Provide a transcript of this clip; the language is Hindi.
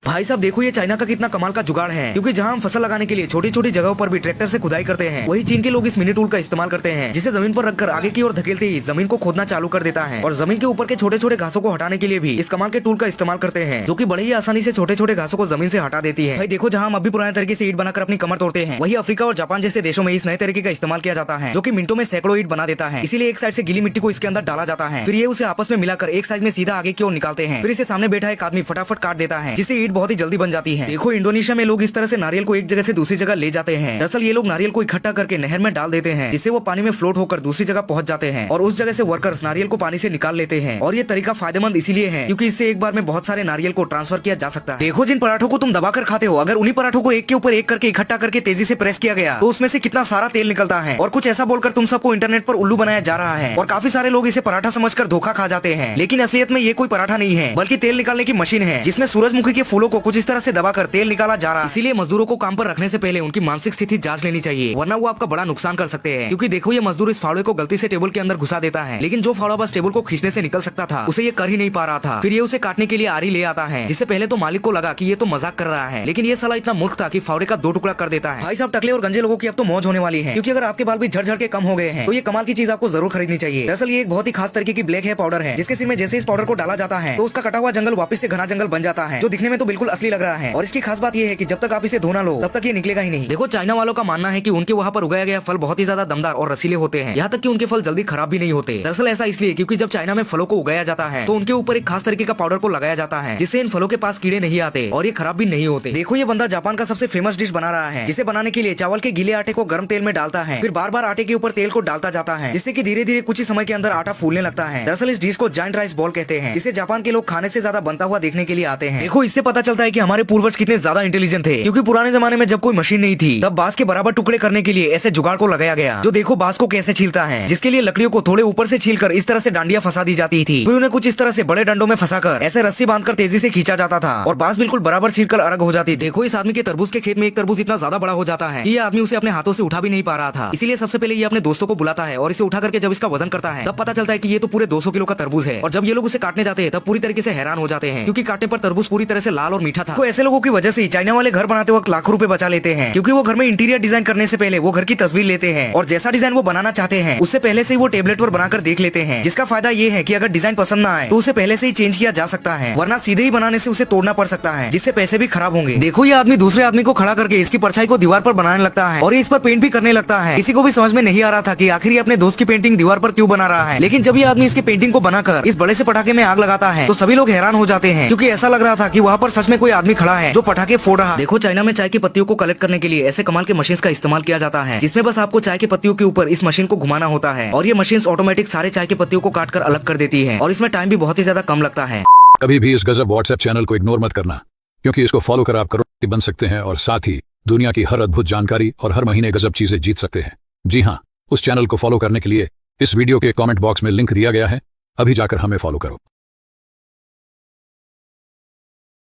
भाई साहब देखो ये चाइना का कितना कमाल का जुगाड़ है, क्योंकि जहाँ हम फसल लगाने के लिए छोटी छोटी जगहों पर भी ट्रैक्टर से खुदाई करते हैं, वही चीन के लोग इस मिनी टूल का इस्तेमाल करते हैं, जिसे जमीन पर रखकर आगे की ओर धकेलते ही जमीन को खोदना चालू कर देता है और जमीन के ऊपर के छोटे छोटे घासों को हटाने के लिए भी इस कमाल के टूल का इस्तेमाल करते हैं, जो कि बड़े ही आसानी से छोटे छोटे घासों को जमीन से हटा देती है। भाई देखो जहाँ हम अभी पुराने तरीके से ईंट बनाकर अपनी कमर तोड़ते हैं, वही अफ्रीका और जापान जैसे देशों में इस नए तरीके का इस्तेमाल किया जाता है, जो कि मिनटों में सैकड़ों ईंट बना देता है। इसीलिए एक साइड से गीली मिट्टी को इसके अंदर डाला जाता है, फिर ये उसे आपस में मिलाकर एक साइड में सीधा आगे की ओर निकालते हैं, फिर इसे सामने बैठा एक आदमी फटाफट काट देता है, जिससे ईंट बहुत ही जल्दी बन जाती है। देखो इंडोनेशिया में लोग इस तरह से नारियल को एक जगह से दूसरी जगह ले जाते हैं। दरअसल ये लोग नारियल को इकट्ठा करके नहर में डाल देते हैं, जिससे वो पानी में फ्लोट होकर दूसरी जगह पहुंच जाते हैं और उस जगह से वर्कर्स नारियल को पानी से निकाल लेते हैं। और ये तरीका फायदेमंद इसीलिए है क्योंकि इससे एक बार में बहुत सारे नारियल को ट्रांसफर किया जा सकता है। देखो जिन पराठों को तुम दबाकर खाते हो, अगर उन्हीं पराठों को एक के ऊपर एक करके इकट्ठा करके तेजी से प्रेस किया गया तो उसमें से कितना सारा तेल निकलता है। और कुछ ऐसा बोलकर तुम सबको इंटरनेट पर उल्लू बनाया जा रहा है और काफी सारे लोग इसे पराठा समझकर धोखा खा जाते हैं, लेकिन असलियत में ये कोई पराठा नहीं है बल्कि तेल निकालने की मशीन है, जिसमें सूरजमुखी के फूलों को कुछ इस तरह से दबाकर तेल निकाला जा रहा है। इसीलिए मजदूरों को काम पर रखने से पहले उनकी मानसिक स्थिति जांच लेनी चाहिए, वरना वो आपका बड़ा नुकसान कर सकते हैं। क्योंकि देखो ये मजदूर इस फावड़े को गलती से टेबल के अंदर घुसा देता है, लेकिन जो फावड़ा बस टेबल को खींचने से निकल सकता था उसे ये कर ही नहीं पा रहा था। फिर ये उसे काटने के लिए आरी ले आता है, जिससे पहले तो मालिक को लगा कि ये तो मजाक कर रहा है, लेकिन ये साला इतना मूर्ख था कि फावड़े का 2 टुकड़ा कर देता है। भाई साहब टकले और गंजे लोगों की अब तो मौज होने वाली है, क्योंकि अगर आपके बाल भी झड़ के कम हो गए हैं तो ये कमाल की चीज आपको जरूर खरीदनी चाहिए। दरअसल ये एक बहुत ही खास तरीके की ब्लैक हेयर पाउडर है, जिसके सिर में जैसे इस पाउडर को डाला जाता है तो उसका कटा हुआ जंगल वापस से घना जंगल बन जाता है, जो दिखने में तो बिल्कुल असली लग रहा है। और इसकी खास बात ये है कि जब तक आप इसे धोना लो तब तक ये निकलेगा ही नहीं। देखो चाइना वालों का मानना है कि उनके वहाँ पर उगाया गया फल बहुत ही ज्यादा दमदार और रसीले होते हैं, यहाँ तक कि उनके फल जल्दी खराब भी नहीं होते। दरअसल ऐसा इसलिए क्योंकि जब चाइना में फलों को उगाया जाता है तो उनके ऊपर एक खास तरीके का पाउडर को लगाया जाता है, जिससे इन फलों के पास कीड़े नहीं आते और ये खराब भी नहीं होते। देखो ये बंदा जापान का सबसे फेमस डिश बना रहा है, जिसे बनाने के लिए चावल के गीले आटे को गर्म तेल में डालता है, फिर बार बार आटे के ऊपर तेल को डालता जाता है, जिससे कि धीरे धीरे कुछ ही समय के अंदर आटा फूलने लगता है। दरअसल इस डिश को जायंट राइस बॉल कहते हैं, जिसे जापान के लोग खाने से ज्यादा बनता हुआ देखने के लिए आते हैं। देखो इससे पता चलता है कि हमारे पूर्वज कितने ज्यादा इंटेलिजेंट थे, क्योंकि पुराने जमाने में जब कोई मशीन नहीं थी तब बांस के बराबर टुकड़े करने के लिए ऐसे जुगाड़ को लगाया गया, जो देखो बांस को कैसे छीलता है, जिसके लिए लकड़ियों को थोड़े ऊपर से छीलकर इस तरह से डांडिया फंसा दी जाती थी, फिर उन्हें कुछ इस तरह से बड़े डंडों में फंसाकर ऐसे रस्सी बांधकर तेजी से खींचा जाता था और बांस बिल्कुल बराबर छीलकर अलग हो जाती। देखो इस आदमी के तरबूज के खेत में एक तरबूज इतना ज्यादा बड़ा हो जाता है कि ये आदमी उसे अपने हाथों से उठा भी नहीं पा रहा था। इसीलिए सबसे पहले ये अपने दोस्तों को बुलाता है और इसे उठा करके जब इसका वजन करता है तब पता चलता है कि ये तो पूरे 200 किलो का तरबूज है। और जब ये लोग उसे काटने जाते हैं तब पूरी तरीके से हैरान हो जाते हैं, क्योंकि काटने पर तरबूज पूरी तरह से लाल और मीठा था। तो ऐसे लोगों की वजह से चाइना वाले घर बनाते वक्त लाखों रुपए बचा लेते हैं, क्योंकि वो घर में इंटीरियर डिजाइन करने से पहले वो घर की तस्वीर लेते हैं और जैसा डिजाइन वो बनाना चाहते हैं उससे पहले से ही वो टेबलेट पर बनाकर देख लेते हैं, जिसका फायदा ये है कि अगर डिजाइन पसंद ना आए तो उसे पहले से ही चेंज किया जा सकता है, वरना सीधे ही बनाने से उसे तोड़ना पड़ सकता है, जिससे पैसे भी खराब होंगे। देखो ये आदमी दूसरे आदमी को खड़ा करके इसकी परछाई को दीवार पर बनाने लगता है और इस पर पेंट भी करने लगता है। किसी को भी समझ में नहीं आ रहा था कि आखिर ये अपने दोस्त की पेंटिंग दीवार पर क्यों बना रहा है, लेकिन जब ये आदमी इसकी पेंटिंग को बनाकर इस बड़े से पटाखे में आग लगाता है तो सभी लोग हैरान हो जाते हैं, क्योंकि ऐसा लग रहा था कि वहाँ पर सच में कोई आदमी खड़ा है जो पटाखे फोड़ रहा है। देखो चाइना में चाय की पत्तियों को कलेक्ट करने के लिए ऐसे कमाल के मशीन का इस्तेमाल किया जाता है, जिसमें बस आपको चाय की पत्तियों के ऊपर इस मशीन को घुमाना होता है और ये मशीन ऑटोमेटिक सारे चाय की पत्तियों को काट कर अलग कर देती है और इसमें टाइम भी बहुत ही ज्यादा कम लगता है। कभी भी इस गजब व्हाट्सएप चैनल को इग्नोर मत करना, क्योंकि इसको फॉलो कर आप करोड़पति बन सकते हैं और साथ ही दुनिया की हर अद्भुत जानकारी और हर महीने गजब चीजें जीत सकते हैं। जी हाँ, उस चैनल को फॉलो करने के लिए इस वीडियो के कमेंट बॉक्स में लिंक दिया गया है, अभी जाकर हमें फॉलो करो।